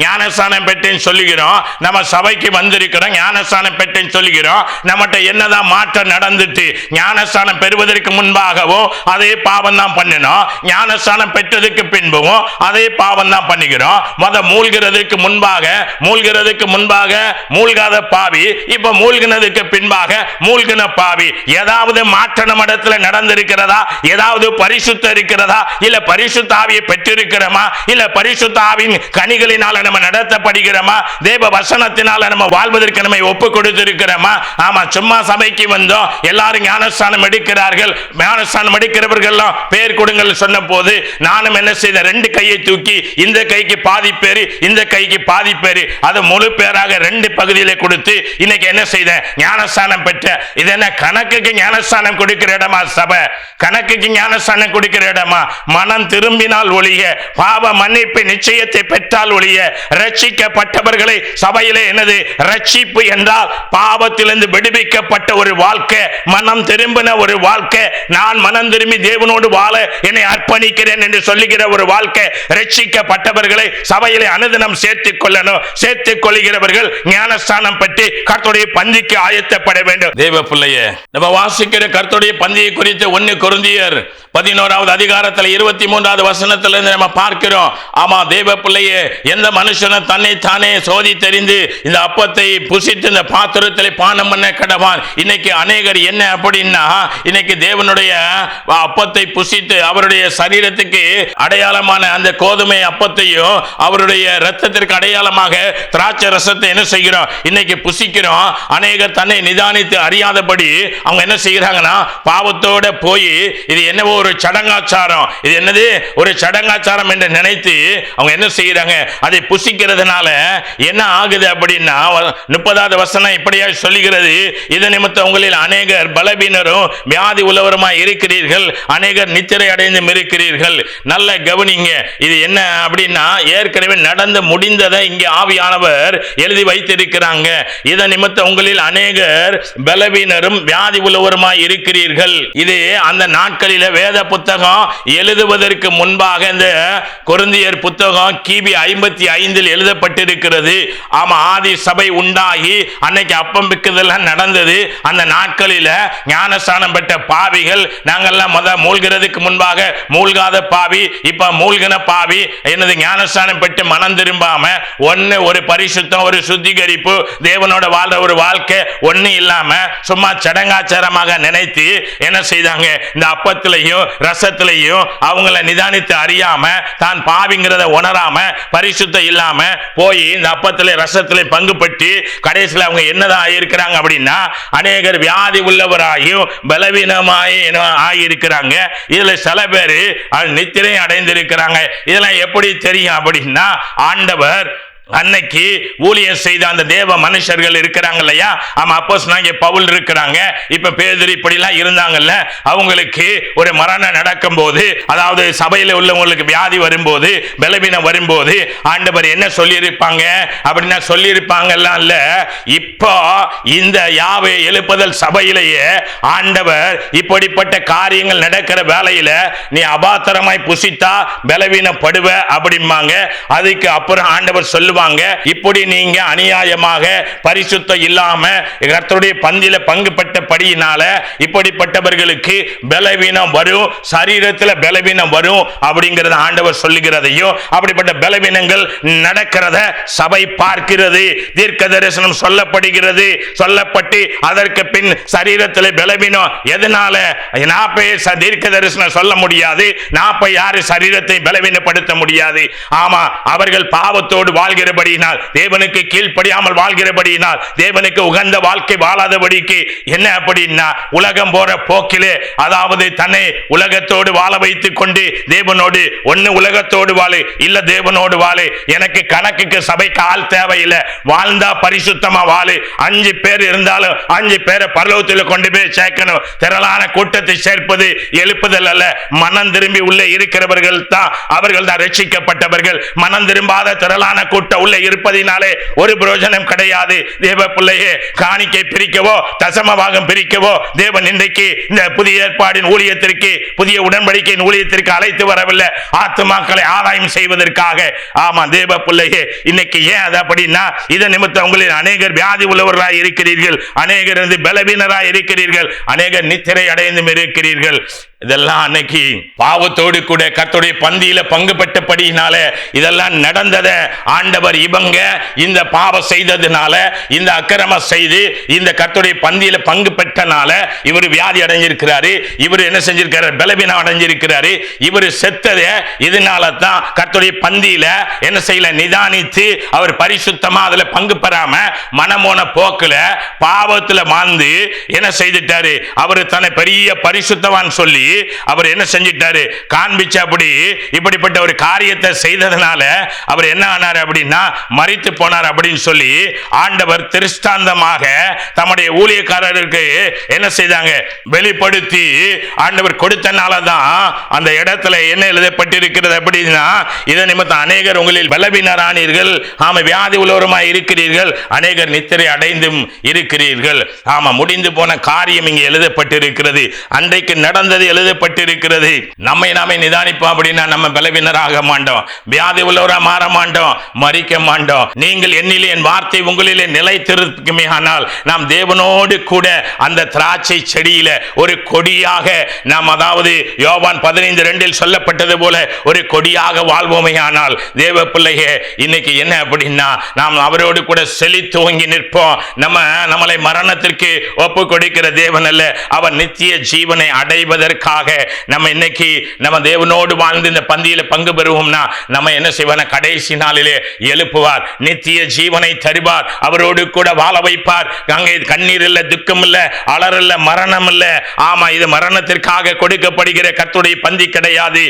ஞானஸ்தானம் பெற்றேன்னு சொல்லுகிறோம், நம்ம சபைக்கு வந்திருக்கிறோம், ஞானஸ்தானம் பெற்றேன்னு சொல்லுகிறோம். நம்மகிட்ட என்னதான் மாற்றம் நடந்துட்டு? ஞானஸ்தானம் பெறுவதற்கு முன்பாகவோ அதே பாவம் தான் பண்ணினோம், ஞானஸ்தானம் பெற்றதுக்கு பின்பும் அதே பாவம் தான் பண்ணுகிறோம். மூழ்கிறதுக்கு முன்பாக மூழ்காத பாவி, இப்ப மூழ்கினதுக்கு பின்பாக மூழ்கின பாவி. ஏதாவது மாற்றம் நம்ம இடத்துல நடந்திருக்கிறதா? ஏதாவது பரிசுத்த இருக்கிறதா? இல்ல பரிசுத்த ஆவியை பெற்றிருக்கிறோமா? இல்ல பரிசுத்த ஆவியின் கனிகளினால நம்ம நடத்தப்படுகிறோமா? தேவ வசனத்தினால நம்ம வாழ்வதற்கு நம்ம ஒப்பு கொடுத்திருக்கிறோமா? ஆமா, சும்மா சபைக்கு வந்தோம், எல்லாரும் ஞானஸ்தானம் எடுக்கிறார்கள். ஞானஸ்தானம் எடுக்கிறவர்கள் பேர் கொடுங்கள் சொன்ன போது நானும் என்ன செய்த, 2 கையை தூக்கி இந்த கைக்கு பாதி பேரு, இந்த கைக்கு பாதி பேரு, அது முழு பேராக 2 பகுதியில கொடுத்து இன்னைக்கு என்ன செய்த, ஞானஸ்தானம் பெற்ற. இது என்ன கணக்குக்கு ஞானஸ்தானம் கொடுக்கிற இடமா சபை? கணக்குக்கு ஞானஸ்தானம் கொடுக்கிற இடமா? மனம் திரும்பினால் ஒழிய, பாவ மன்னிப்பு நிச்சயத்தை பெற்றால் ஒழிய, ரட்சிக்கப்பட்டவர்களை சபையிலே என்னது ரட்சிப்பு என்றால் பாவத்திலிருந்து விடுவிக்கப்பட்ட ஒரு வாழ்க்கை, மனம் திரும்பின ஒரு வாழ்க்கை, நான் மனம் திரும்பி தேவனோடு வாழ என்னை அர்ப்பணிக்கிறேன் என்று சொல்லுகிற ஒரு வாழ்க்கை. ரட்சிக்கப்பட்டவர்களை சபையிலே அனுதினம் சேர்த்துக் கொள்ளணும். சேர்த்துக் கொள்கிறவர்கள் ஞானஸ்தானம் பெற்று கர்த்தருடைய பந்திக்கு ஆயத்தப்பட வேண்டும். தேவ பிள்ளையே, நம்ம வாசிக்கிற கர்த்தருடைய பந்தியை குறித்து 1 கொரிந்தியர் 11வது அதிகாரத்தில் 23வது வசனத்திலிருந்து நம்ம பார்க்கிறோம். ஆமா தேவ பிள்ளையே, எந்த மனுஷனும் தன்னை தானே சோதி தெரிந்து இந்த அப்பத்தை புசித்து இந்த பாத்திரத்தில் பானம் பண்ண கடவான். இன்னைக்கு அநேகர் என்ன அப்படின்னா, இன்னைக்கு தேவனுடைய அப்பத்தை புசித்து அவருடைய சரீரத்துக்கு அடையாளமான அந்த கோதுமை அப்பத்தையும் அவருடைய இரத்தத்திற்கு அடையாளமாக திராட்சை ரசத்தை என்ன செய்கிறோம், இன்னைக்கு புசிக்கிறோம். அநேகர் தன்னை நிதானித்து அறியாதபடி அவங்க என்ன செய்கிறாங்கன்னா, பாவத்தோட போய் இது என்னவோ ஒரு சடங்காச்சாரம், இது என்னது ஒரு சடங்காச்சாரம் என்று நினைத்து அவங்க என்ன செய்யறாங்க, அதை புசிக்கிறதுனால என்ன ஆகுது அப்படின்னா, 30வது வசனம் இப்படியா சொல்லுகிறது, இது நிமித்தம் உங்களில் அநேகர் பலவீனரும் வியாதி உள்ளவருமாய் இருக்கிறீர்கள், அநேகர் நித்திரை அடைந்தும் இருக்கிறீர்கள். நல்ல கவனிங்க, இது என்ன அப்படின்னா, ஏற்கனவே நடந்து முடிந்ததை இங்கே ஆவியானவர் எழுதி வைத்திருக்கிறாங்க. இதன் நிமித்தம் உங்களில் அநேகர் பலவீனரும் வியாதி உள்ளவருமாய் இருக்கிறீர்கள். இது அந்த நாட்களில் வேத புத்தகம் எழுதுவதற்கு முன்பாக இந்த கொரிந்தியர் புத்தகம் கிபி 55 எழுதப்பட்டிருக்கிறது. ஆமா, ஆதி சபை உண்டாகி அன்னைக்கு அப்பம் பிக்குதெல்லாம் நடந்தது. அந்த நாட்களில் ஞானஸ்தானம் பெற்ற பாவிகள் நாங்கெல்லாம் மூழ்கிறதுக்கு முன்பாக மூழ்காத பாவி, இப்ப மூழ்கின பாவி என்னது ஞானஸ்தானம் பெற்று மனம் திரும்பாம ஒரு பரிசுத்தம், ஒரு சுத்திகரிப்பு, தேவனோட வாழ்ற ஒரு வாழ்க்கை ஒண்ணு இல்லாம சும்மா சடங்காச்சாரமாக நினைத்து என்ன செய்தாங்க, இந்த அப்பத்திலையும் ரசத்திலையும் அவங்கள நிதானித்து அறியாம, தான் பாவிங்கிறத உணராம, பரிசுத்தம் இல்லாம போய் இந்த அப்பத்திலே ரசத்திலே பங்கு பெற்று கடைசியில் அவங்க என்னதான் ஆயிருக்கிறாங்க அப்படின்னா, அநேகர் வியாதி உள்ளவராயும் பலவீனமாய் ஆகியிருக்கிறாங்க. இதுல சில பேர் நித்திரை அடைந்திருக்கிறாங்க. இதெல்லாம் எப்படி தெரியும் அப்படின்னா, ஆண்டவர் அன்னைக்கு ஊழியம் செய்த அந்த தேவ மனுஷர்கள் இருக்கிறாங்க இல்லையா, ஆமா, அப்போஸ்தலனாகிய பவுல் இருக்கிறாங்க, இப்ப பேதுரு இப்படிலாம் இருந்தாங்கல்ல, அவங்களுக்கு ஒரு மரணம் நடக்கும் போது, அதாவது சபையில உள்ளவங்களுக்கு வியாதி வரும்போது, பலவீனம் வரும்போது ஆண்டவர் என்ன சொல்லியிருப்பாங்க அப்படின்னா, சொல்லியிருப்பாங்கலாம் இல்ல, இப்போ இந்த யாவை எழுப்புதல் சபையிலேயே ஆண்டவர் இப்படிப்பட்ட காரியங்கள் நடக்கிற வேலையில நீ அபாத்திரமாய் புசித்தா பலவீனப்படுவ அப்படிம்பாங்க. அதுக்கு அப்புறம் ஆண்டவர் சொல்லுவாங்க, இப்படி நீங்க அநியாயமாக பரிசுத்தம் இல்லாம கர்த்தருடைய பந்தியில பங்கு பெற்றபடியினால இப்படிப்பட்டவர்களுக்கு பலவீனம் வரும், சரீரத்தில் பலவீனம் வரும் அப்படிங்கறத ஆண்டவர் சொல்லுகிறதையும், அப்படிப்பட்ட பலவீனங்கள் நடக்கிறத சபை பார்க்கிறது, தீர்க்க தரிசனம் சொல்லப்படுகிறது, சொல்லப்பட்டு அதற்கு பின் சரீரத்தில் பலவீனம் எதனால தீர்க்க தரிசனம் சொல்ல முடியாது, யாரு சரீரத்தை பலவீனப்படுத்த முடியாது. ஆமா, அவர்கள் பாவத்தோடு வாழ்கிற வாழ்கிறபடியினால், தேவனுக்கு கீழ்ப்படியாமல் வாழ்கிறபடியினால், தேவனுக்கு உகந்த வாழ்க்கை வாழாதபடிக்கு என்ன அப்படின்னா, உலகம் போற போக்கிலே, அதாவது தன்னை உலகத்தோடு வாழ வைத்துக் கொண்டு தேவனோடு ஒன்னு உலகத்தோடு வாழு, இல்ல தேவனோடு வாழு, எனக்கு கணக்குக்கு சபைக்கு ஆள் தேவையில்லை, வாழ்ந்தா பரிசுத்தமா வாழு, 5 பேர் இருந்தாலும் 5 பேரை பரலோகத்தில் கொண்டு போய் சேர்க்கணும். திரளான கூட்டத்தை சேர்ப்பது எழுப்புதல் அல்ல, மனம் திரும்பி உள்ளே இருக்கிறவர்கள் தான், அவர்கள் தான் ரட்சிக்கப்பட்டவர்கள். மனம் திரும்பாத திரளான கூட்டம் பாவத்தை உள்ள இருப்பதினாலே ஒரு பிரயோஜனம் கிடையாது. தேவ பிள்ளையே, காணிக்கை பிரிக்கவோ தசமபாகம் பிரிக்கவோ தேவன் இன்றைக்கு இந்த புதிய ஏற்பாடின் ஊழியத்திற்கு, புதிய உடன்படிக்கையின் ஊழியத்திற்கு அழைத்து வரவில்லை, ஆத்துமாக்களை ஆதாயம் செய்வதற்காக. ஆமா தேவ பிள்ளையே, இன்னைக்கு ஏன் அது அப்படின்னா, இதன் நிமித்தம் உங்களில் அநேகர் வியாதி உள்ளவர்களாய் இருக்கிறீர்கள், அநேகர் பலவீனராய் இருக்கிறீர்கள், அநேகர் நித்திரை அடைந்தும் இருக்கிறீர்கள். இதெல்லாம் அன்னைக்கு பாவத்தோடு கூட கர்த்தருடைய பந்தியில பங்கு பெற்றபடியினால இதெல்லாம் நடந்தத ஆண்டவர் இவங்க இந்த பாவம் செய்ததுனால, இந்த அக்கிரம செய்து இந்த கர்த்தருடைய பந்தியில பங்கு பெற்றனால இவர் வியாதி அடைஞ்சிருக்கிறாரு, இவர் என்ன செஞ்சிருக்காரு, பலவீனம் அடைஞ்சிருக்கிறாரு, இவர் செத்தது இதனால தான் கர்த்தருடைய பந்தியில என்ன செய்யல, நிதானித்து அவர் பரிசுத்தமா அதுல பங்கு பெறாம மனமோன போக்குல பாவத்துல மாந்து என்ன செய்துட்டாரு, அவர் தன்னை பெரிய பரிசுத்தவான் சொல்லி அவர் என்ன செஞ்சிட்டாரு, காண்பிச்ச அப்படி இப்படிப்பட்ட ஒரு காரியத்தை செய்ததனால அவர் என்ன ஆனார் அப்படின்னா மரித்து போனார் அப்படின்னு சொல்லி ஆண்டவர் திருஷ்டாந்தமாக தம்முடைய ஊழியக்காரருக்கு என்ன செய்தாங்க, வெளிப்படுத்தி ஆண்டவர் கொடுத்தனால தான் அந்த இடத்துல என்ன எழுதப்பட்டிருக்கிறது அப்படின்னா, இதன் நிமித்தம் அநேகர் உங்களில் பலவீனரானீர்கள், ஆமா வியாதி உள்ளவருமாய் இருக்கிறீர்கள், அநேகர் நித்திரை அடைந்தும் இருக்கிறீர்கள். ஆமா முடிந்து போன காரியம் இங்கே எழுதப்பட்டிருக்கிறது, அன்றைக்கு நடந்தது எழுதப்பட்டிருக்கிறது. நம்மை நாமே நிதானிப்போம் அப்படின்னா நம்ம பலவீனராக மாட்டோம், வியாதி உள்ளவரா மாற மாட்டோம், மரிக்க மாட்டோம். நீங்கள் என்னிலே என் வார்த்தை உங்களிலே நிலைத்திருக்குமே ஆனால் நாம் தேவனோடு கூட அந்த திராட்சை செடியில ஒரு கொடியாக நாம், அதாவது யோவான் 15:2 சொல்லப்பட்டது போல ஒரு கொடியாக வாழ்வோமே ஆனால் தேவ பிள்ளையே, இன்னைக்கு என்ன அப்படின்னா நாம் அவரோடு கூட செழித்தோங்கி நிற்போம். நம்மளை மரணத்திற்கு ஒப்பு கொடுக்கிற தேவன் அல்ல, அவர் நித்திய ஜீவனை அடைவதற்காக நம்ம இன்னைக்கு நம்ம தேவனோடு வாழ்ந்து இந்த பந்தியில பங்கு பெறுவோம்னா நம்ம என்ன செய்வார், கடைசி நாளிலே எழுப்புவார், நித்திய ஜீவனை தருவார், அவரோடு கூட வாழ வைப்பார். அங்கே கண்ணீர் இல்ல, துக்கம் இல்ல, அலறல்ல, மரணம் இல்ல. ஆமா இது மரணத்திற்காக கொடுக்கப்படுகிற கர்த்தருடைய பந்தி கிடையாது,